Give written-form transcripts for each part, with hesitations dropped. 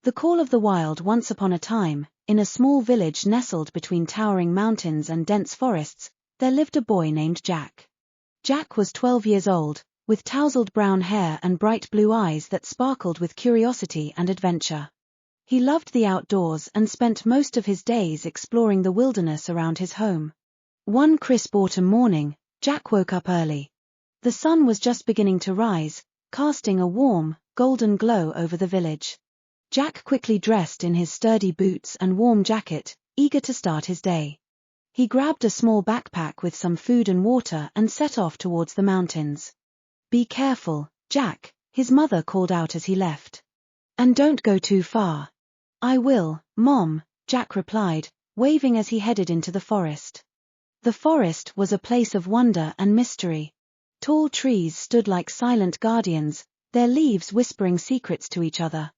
The call of the wild. Once upon a time, in a small village nestled between towering mountains and dense forests, there lived a boy named Jack. Jack was 12 years old, with tousled brown hair and bright blue eyes that sparkled with curiosity and adventure. He loved the outdoors and spent most of his days exploring the wilderness around his home. One crisp autumn morning, Jack woke up early. The sun was just beginning to rise, casting a warm, golden glow over the village. Jack quickly dressed in his sturdy boots and warm jacket, eager to start his day. He grabbed a small backpack with some food and water and set off towards the mountains. "Be careful, Jack," his mother called out as he left. "And don't go too far." "I will, Mom," Jack replied, waving as he headed into the forest. The forest was a place of wonder and mystery. Tall trees stood like silent guardians, their leaves whispering secrets to each other.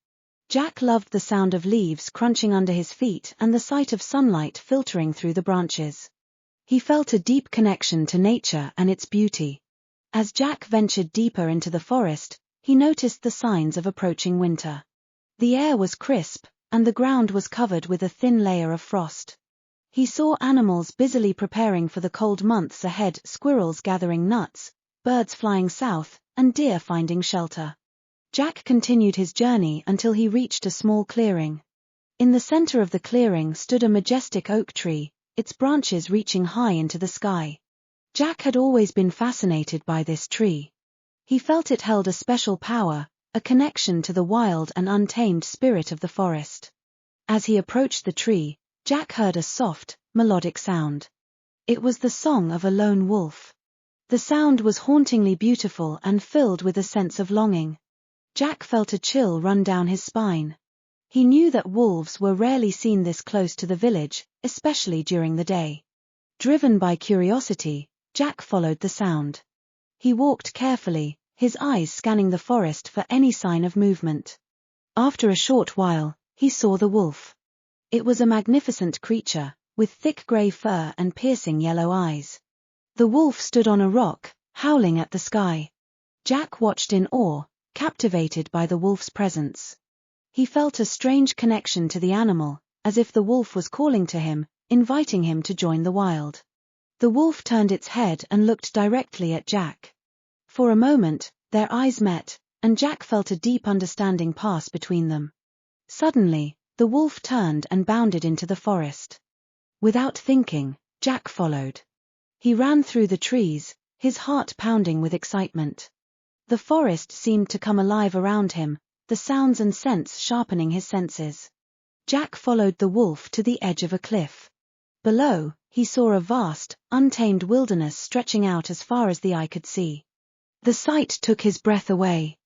Jack loved the sound of leaves crunching under his feet and the sight of sunlight filtering through the branches. He felt a deep connection to nature and its beauty. As Jack ventured deeper into the forest, he noticed the signs of approaching winter. The air was crisp, and the ground was covered with a thin layer of frost. He saw animals busily preparing for the cold months ahead, squirrels gathering nuts, birds flying south, and deer finding shelter. Jack continued his journey until he reached a small clearing. In the center of the clearing stood a majestic oak tree, its branches reaching high into the sky. Jack had always been fascinated by this tree. He felt it held a special power, a connection to the wild and untamed spirit of the forest. As he approached the tree, Jack heard a soft, melodic sound. It was the song of a lone wolf. The sound was hauntingly beautiful and filled with a sense of longing. Jack felt a chill run down his spine. He knew that wolves were rarely seen this close to the village, especially during the day. Driven by curiosity, Jack followed the sound. He walked carefully, his eyes scanning the forest for any sign of movement. After a short while, he saw the wolf. It was a magnificent creature, with thick gray fur and piercing yellow eyes. The wolf stood on a rock, howling at the sky. Jack watched in awe, captivated by the wolf's presence. He felt a strange connection to the animal, as if the wolf was calling to him, inviting him to join the wild. The wolf turned its head and looked directly at Jack. For a moment, their eyes met, and Jack felt a deep understanding pass between them. Suddenly, the wolf turned and bounded into the forest. Without thinking, Jack followed. He ran through the trees, his heart pounding with excitement. The forest seemed to come alive around him, the sounds and scents sharpening his senses. Jack followed the wolf to the edge of a cliff. Below, he saw a vast, untamed wilderness stretching out as far as the eye could see. The sight took his breath away.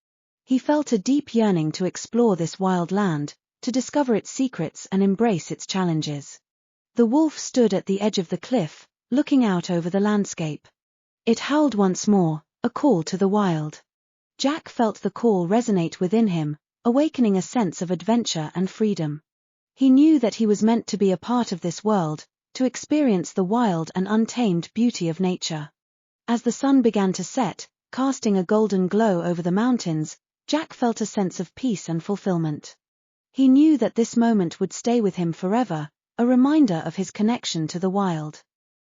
He felt a deep yearning to explore this wild land, to discover its secrets and embrace its challenges. The wolf stood at the edge of the cliff, looking out over the landscape. It howled once more, a call to the wild. Jack felt the call resonate within him, awakening a sense of adventure and freedom. He knew that he was meant to be a part of this world, to experience the wild and untamed beauty of nature. As the sun began to set, casting a golden glow over the mountains, Jack felt a sense of peace and fulfillment. He knew that this moment would stay with him forever, a reminder of his connection to the wild.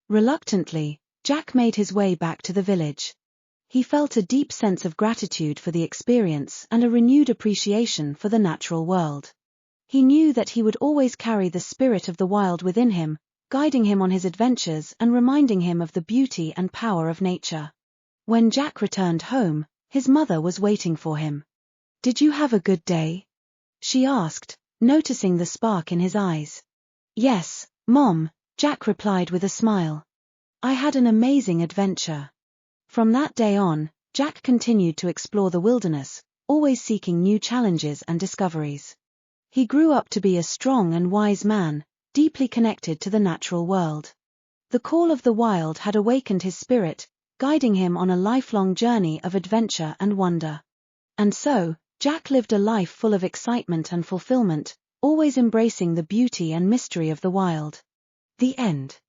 Reluctantly, Jack made his way back to the village. He felt a deep sense of gratitude for the experience and a renewed appreciation for the natural world. He knew that he would always carry the spirit of the wild within him, guiding him on his adventures and reminding him of the beauty and power of nature. When Jack returned home, his mother was waiting for him. "Did you have a good day?" she asked, noticing the spark in his eyes. "Yes, Mom," Jack replied with a smile. "I had an amazing adventure." From that day on, Jack continued to explore the wilderness, always seeking new challenges and discoveries. He grew up to be a strong and wise man, deeply connected to the natural world. The call of the wild had awakened his spirit, guiding him on a lifelong journey of adventure and wonder. And so, Jack lived a life full of excitement and fulfillment, always embracing the beauty and mystery of the wild. The end.